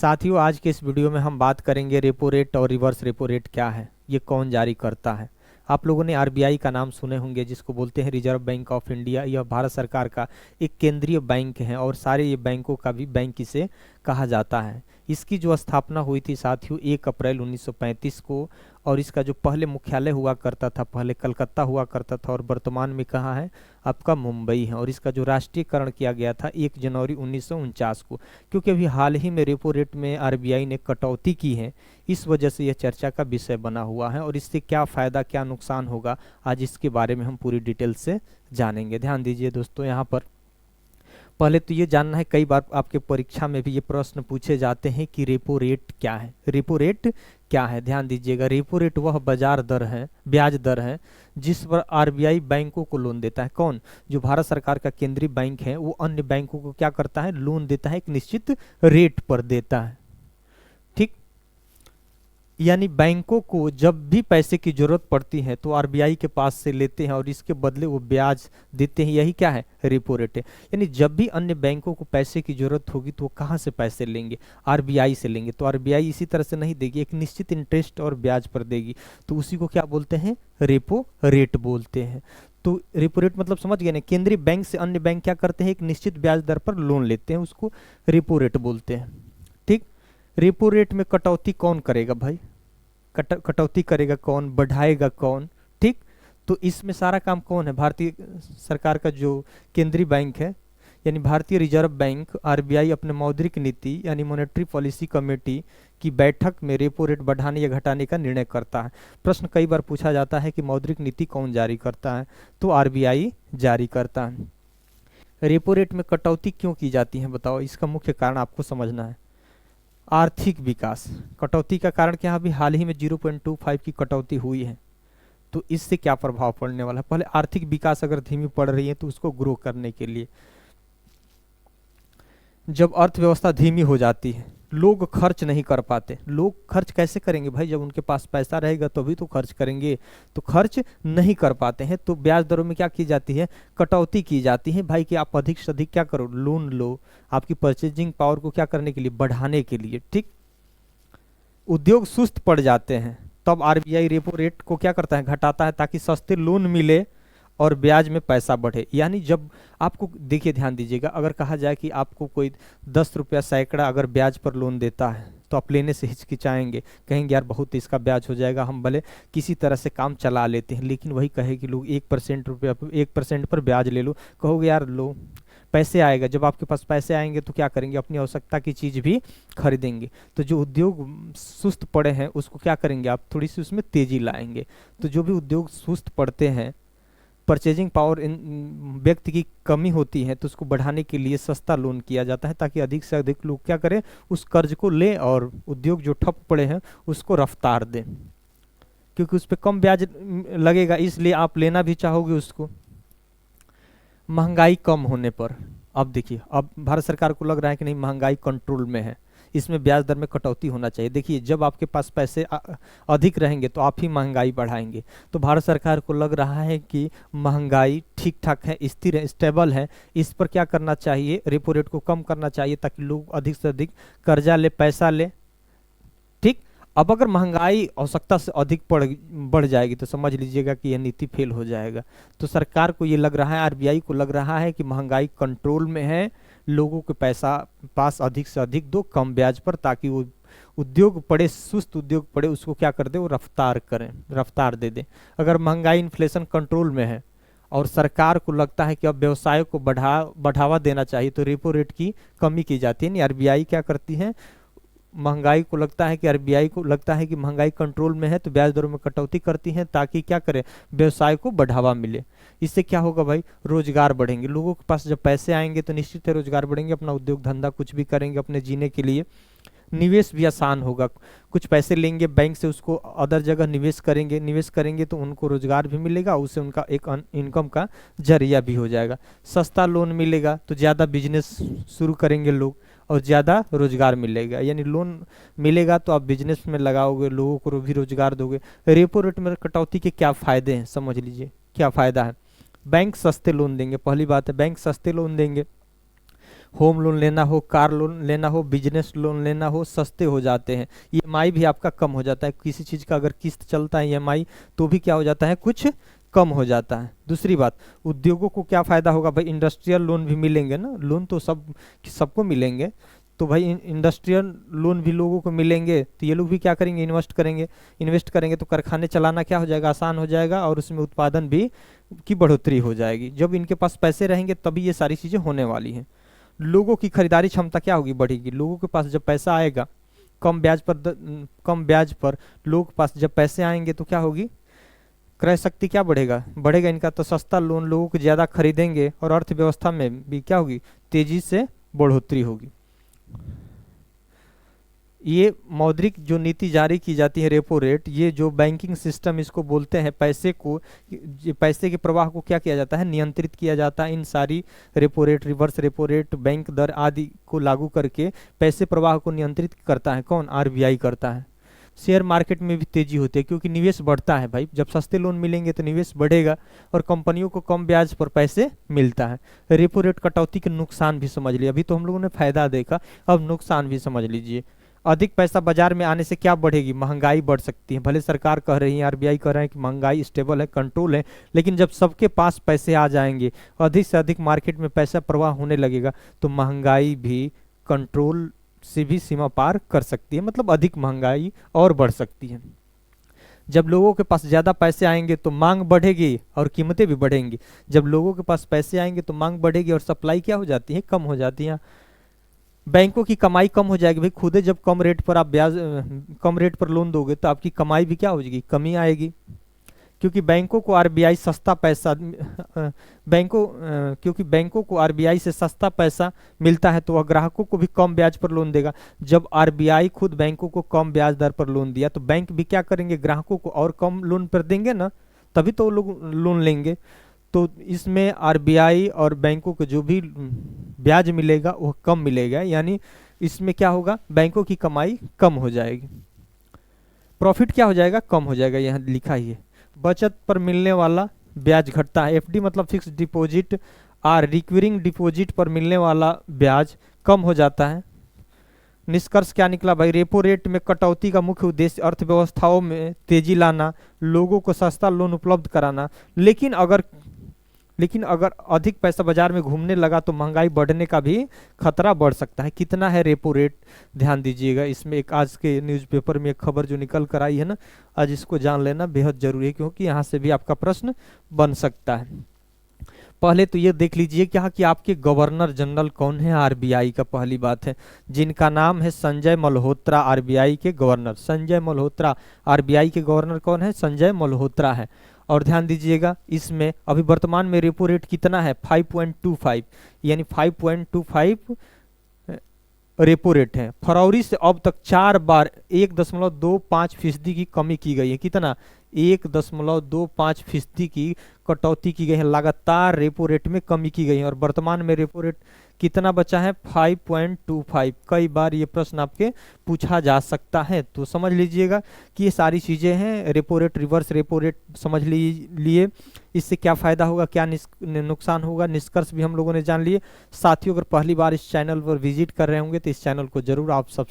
साथियों, आज के इस वीडियो में हम बात करेंगे रेपो रेट और रिवर्स रेपो रेट क्या है, ये कौन जारी करता है। आप लोगों ने आरबीआई का नाम सुने होंगे, जिसको बोलते हैं रिजर्व बैंक ऑफ इंडिया। यह भारत सरकार का एक केंद्रीय बैंक है और सारे ये बैंकों का भी बैंक इसे कहा जाता है। इसकी जो स्थापना हुई थी साथियों 1 अप्रैल 1935 को, और इसका जो पहले मुख्यालय हुआ करता था, पहले कलकत्ता हुआ करता था और वर्तमान में कहाँ है, आपका मुंबई है। और इसका जो राष्ट्रीयकरण किया गया था 1 जनवरी 1949 को। क्योंकि अभी हाल ही में रेपो रेट में आरबीआई ने कटौती की है, इस वजह से यह चर्चा का विषय बना हुआ है। और इससे क्या फ़ायदा क्या नुकसान होगा, आज इसके बारे में हम पूरी डिटेल से जानेंगे। ध्यान दीजिए दोस्तों, यहाँ पर पहले तो ये जानना है, कई बार आपके परीक्षा में भी ये प्रश्न पूछे जाते हैं कि रेपो रेट क्या है। रेपो रेट क्या है, ध्यान दीजिएगा। रेपो रेट वह बाजार दर है, ब्याज दर है, जिस पर आरबीआई बैंकों को लोन देता है। कौन? जो भारत सरकार का केंद्रीय बैंक है, वो अन्य बैंकों को क्या करता है, लोन देता है, एक निश्चित रेट पर देता है। ठीक, यानी बैंकों को जब भी पैसे की जरूरत पड़ती है तो आरबीआई के पास से लेते हैं और इसके बदले वो ब्याज देते हैं। यही क्या है, रेपो रेट है। यानी जब भी अन्य बैंकों को पैसे की जरूरत होगी तो वो कहाँ से पैसे लेंगे, आरबीआई से लेंगे। तो आरबीआई इसी तरह से नहीं देगी, एक निश्चित इंटरेस्ट और ब्याज पर देगी। तो उसी को क्या बोलते हैं, रेपो रेट बोलते हैं। तो रेपो रेट मतलब समझ गए ना, केंद्रीय बैंक से अन्य बैंक क्या करते हैं, एक निश्चित ब्याज दर पर लोन लेते हैं, उसको रेपो रेट बोलते हैं। ठीक, रेपो रेट में कटौती कौन करेगा भाई, कटौती करेगा कौन, बढ़ाएगा कौन। ठीक, तो इसमें सारा काम कौन है, भारतीय सरकार का जो केंद्रीय बैंक है, यानी भारतीय रिजर्व बैंक आरबीआई अपने मौद्रिक नीति यानी मॉनेटरी पॉलिसी कमेटी की बैठक में रेपो रेट बढ़ाने या घटाने का निर्णय करता है। प्रश्न कई बार पूछा जाता है कि मौद्रिक नीति कौन जारी करता है, तो आरबीआई जारी करता है। रेपो रेट में कटौती क्यों की जाती है बताओ, इसका मुख्य कारण आपको समझना है। आर्थिक विकास, कटौती का कारण क्या है, अभी हाल ही में 0.25 की कटौती हुई है, तो इससे क्या प्रभाव पड़ने वाला है। पहले आर्थिक विकास अगर धीमी पड़ रही है तो उसको ग्रो करने के लिए, जब अर्थव्यवस्था धीमी हो जाती है, लोग खर्च नहीं कर पाते। लोग खर्च कैसे करेंगे भाई, जब उनके पास पैसा रहेगा तभी तो खर्च करेंगे, तो खर्च नहीं कर पाते हैं। तो ब्याज दरों में क्या की जाती है, कटौती की जाती है भाई, कि आप अधिक से अधिक क्या करो, लोन लो, आपकी परचेजिंग पावर को क्या करने के लिए, बढ़ाने के लिए। ठीक, उद्योग सुस्त पड़ जाते हैं, तब आरबीआई रेपो रेट को क्या करता है, घटाता है, ताकि सस्ते लोन मिले और ब्याज में पैसा बढ़े। यानी जब आपको, देखिए ध्यान दीजिएगा, अगर कहा जाए कि आपको कोई 10 रुपया सैकड़ा अगर ब्याज पर लोन देता है तो आप लेने से हिचकिचाएंगे, कहेंगे यार बहुत इसका ब्याज हो जाएगा, हम भले किसी तरह से काम चला लेते हैं। लेकिन वही कहे कि लोग 1% पर ब्याज ले लो, कहोगे यार लो, पैसे आएगा। जब आपके पास पैसे आएंगे तो क्या करेंगे, अपनी आवश्यकता की चीज़ भी खरीदेंगे। तो जो उद्योग सुस्त पड़े हैं उसको क्या करेंगे, आप थोड़ी सी उसमें तेजी लाएंगे। तो जो भी उद्योग सुस्त पड़ते हैं, परचेजिंग पावर व्यक्ति की कमी होती है, तो उसको बढ़ाने के लिए सस्ता लोन किया जाता है, ताकि अधिक से अधिक लोग क्या करें, उस कर्ज को लें और उद्योग जो ठप पड़े हैं उसको रफ्तार दें, क्योंकि उस पर कम ब्याज लगेगा, इसलिए आप लेना भी चाहोगे उसको। महंगाई कम होने पर, अब देखिए, अब भारत सरकार को लग रहा है कि नहीं महंगाई कंट्रोल में है, इसमें ब्याज दर में कटौती होना चाहिए। देखिए, जब आपके पास पैसे अधिक रहेंगे तो आप ही महंगाई बढ़ाएंगे। तो भारत सरकार को लग रहा है कि महंगाई ठीक ठाक है, स्थिर है, स्टेबल है, इस पर क्या करना चाहिए, रेपो रेट को कम करना चाहिए, ताकि लोग अधिक से अधिक कर्जा ले, पैसा ले। ठीक, अब अगर महंगाई आवश्यकता से अधिक बढ़ जाएगी तो समझ लीजिएगा कि यह नीति फेल हो जाएगा। तो सरकार को ये लग रहा है, आरबीआई को लग रहा है कि महंगाई कंट्रोल में है, लोगों के पैसा पास अधिक से अधिक दो कम ब्याज पर, ताकि वो उद्योग पड़े, सुस्त उद्योग पड़े, उसको क्या कर दे, वो रफ्तार करें, रफ्तार दे दे। अगर महंगाई इन्फ्लेशन कंट्रोल में है और सरकार को लगता है कि अब व्यवसाय को बढ़ावा देना चाहिए, तो रेपो रेट की कमी की जाती है। आरबीआई क्या करती है, महंगाई को लगता है कि आरबीआई को लगता है कि महंगाई कंट्रोल में है, तो ब्याज दरों में कटौती करती हैं, ताकि क्या करे, व्यवसाय को बढ़ावा मिले। इससे क्या होगा भाई, रोजगार बढ़ेंगे, लोगों के पास जब पैसे आएंगे तो निश्चित है रोजगार बढ़ेंगे, अपना उद्योग धंधा कुछ भी करेंगे अपने जीने के लिए। निवेश भी आसान होगा, कुछ पैसे लेंगे बैंक से, उसको अदर जगह निवेश करेंगे तो उनको रोजगार भी मिलेगा, उससे उनका एक इनकम का जरिया भी हो जाएगा। सस्ता लोन मिलेगा तो ज़्यादा बिजनेस शुरू करेंगे लोग और ज़्यादा रोजगार मिलेगा। यानी लोन मिलेगा तो आप बिजनेस में लगाओगे, लोगों को भी रोजगार दोगे। रेपो रेट में कटौती के क्या फ़ायदे हैं, समझ लीजिए क्या फ़ायदा है। बैंक सस्ते लोन देंगे, पहली बात है बैंक सस्ते लोन देंगे, होम लोन लेना हो, कार लोन लेना हो, बिजनेस लोन लेना हो, सस्ते हो जाते हैं। ईएमआई भी आपका कम हो जाता है, किसी चीज़ का अगर किस्त चलता है ईएमआई तो भी क्या हो जाता है, कुछ कम हो जाता है। दूसरी बात, उद्योगों को क्या फ़ायदा होगा भाई, इंडस्ट्रियल लोन भी मिलेंगे ना, लोन तो सबको मिलेंगे, तो भाई इंडस्ट्रियल लोन भी लोगों को मिलेंगे तो ये लोग भी क्या करेंगे, इन्वेस्ट करेंगे तो कारखाने चलाना क्या हो जाएगा, आसान हो जाएगा, और उसमें उत्पादन भी की बढ़ोतरी हो जाएगी। जब इनके पास पैसे रहेंगे तभी ये सारी चीज़ें होने वाली हैं। लोगों की खरीदारी क्षमता क्या होगी, बढ़ेगी। लोगों के पास जब पैसा आएगा, कम ब्याज पर लोगों के पास जब पैसे आएंगे तो क्या होगी, क्रय शक्ति क्या बढ़ेगा इनका, तो सस्ता लोन लोगों को ज़्यादा खरीदेंगे और अर्थव्यवस्था में भी क्या होगी, तेजी से बढ़ोतरी होगी। ये मौद्रिक जो नीति जारी की जाती है, रेपो रेट, ये जो बैंकिंग सिस्टम इसको बोलते हैं, पैसे के प्रवाह को क्या किया जाता है, नियंत्रित किया जाता है। इन सारी repo rate, reverse repo rate, bank दर आदि को लागू करके पैसे प्रवाह को नियंत्रित करता है कौन, आरबीआई करता है। शेयर मार्केट में भी तेजी होती है क्योंकि निवेश बढ़ता है भाई, जब सस्ते लोन मिलेंगे तो निवेश बढ़ेगा और कंपनियों को कम ब्याज पर पैसे मिलता है। रेपो रेट कटौती के नुकसान भी समझ लिए, अभी तो हम लोगों ने फायदा देखा, अब नुकसान भी समझ लीजिए। अधिक पैसा बाजार में आने से क्या बढ़ेगी, महंगाई बढ़ सकती है। भले सरकार कह रही है, आरबीआई कह रहे हैं कि महंगाई स्टेबल है, कंट्रोल है, लेकिन जब सबके पास पैसे आ जाएंगे, अधिक से अधिक मार्केट में पैसा प्रवाह होने लगेगा तो महंगाई भी कंट्रोल से भी सीमा पार कर सकती है, मतलब अधिक महंगाई और बढ़ सकती है। जब लोगों के पास ज़्यादा पैसे आएंगे तो मांग बढ़ेगी और कीमतें भी बढ़ेंगी। जब लोगों के पास पैसे आएंगे तो मांग बढ़ेगी और सप्लाई क्या हो जाती है, कम हो जाती है। बैंकों की कमाई कम हो जाएगी भाई, खुद जब कम रेट पर लोन दोगे तो आपकी कमाई भी क्या हो जाएगी, कमी आएगी। क्योंकि बैंकों को आरबीआई से सस्ता पैसा मिलता है तो वह ग्राहकों को भी कम ब्याज पर लोन देगा। जब आरबीआई खुद बैंकों को कम ब्याज दर पर लोन दिया तो बैंक भी क्या करेंगे, ग्राहकों को और कम लोन पर देंगे ना, तभी तो लोग लोन लेंगे। तो इसमें आरबीआई और बैंकों को जो भी ब्याज मिलेगा वह कम मिलेगा, यानी इसमें क्या होगा, बैंकों की कमाई कम हो जाएगी, प्रॉफिट क्या हो जाएगा, कम हो जाएगा। यहाँ लिखा ही है। बचत पर मिलने वाला ब्याज घटता है। एफडी मतलब फिक्स डिपॉजिट और रिकरिंग डिपॉजिट पर मिलने वाला ब्याज कम हो जाता है। निष्कर्ष क्या निकला भाई, रेपो रेट में कटौती का मुख्य उद्देश्य अर्थव्यवस्थाओं में तेजी लाना, लोगों को सस्ता लोन उपलब्ध कराना। लेकिन अगर अधिक पैसा बाजार में घूमने लगा तो महंगाई बढ़ने का भी खतरा बढ़ सकता है। कितना है रेपो रेट, ध्यान दीजिएगा। इसमें एक आज के न्यूज़पेपर में एक खबर जो निकल कर आई है ना, आज इसको जान लेना बेहद जरूरी है क्योंकि यहाँ से भी आपका प्रश्न बन सकता है। पहले तो ये देख लीजिए क्या कि आपके गवर्नर जनरल कौन है आरबीआई का। पहली बात है जिनका नाम है संजय मल्होत्रा, आरबीआई के गवर्नर संजय मल्होत्रा। आरबीआई के गवर्नर कौन है, संजय मल्होत्रा है। और ध्यान दीजिएगा इसमें अभी वर्तमान में रेपो रेट कितना है, 5.25, यानी 5.25 रेपो रेट है। फरवरी से अब तक 4 बार 1.25% की कमी की गई है। कितना, 1.25% की कटौती की गई है। लगातार रेपो रेट में कमी की गई है और वर्तमान में रेपो रेट कितना बचा है, 5.25। कई बार ये प्रश्न आपके पूछा जा सकता है, तो समझ लीजिएगा कि ये सारी चीज़ें हैं। Repo rate, reverse repo rate समझ लिए, इससे क्या फ़ायदा होगा, क्या नुकसान होगा, निष्कर्ष भी हम लोगों ने जान लिए। साथियों, अगर पहली बार इस चैनल पर विजिट कर रहे होंगे तो इस चैनल को जरूर आप सब्सक्राइब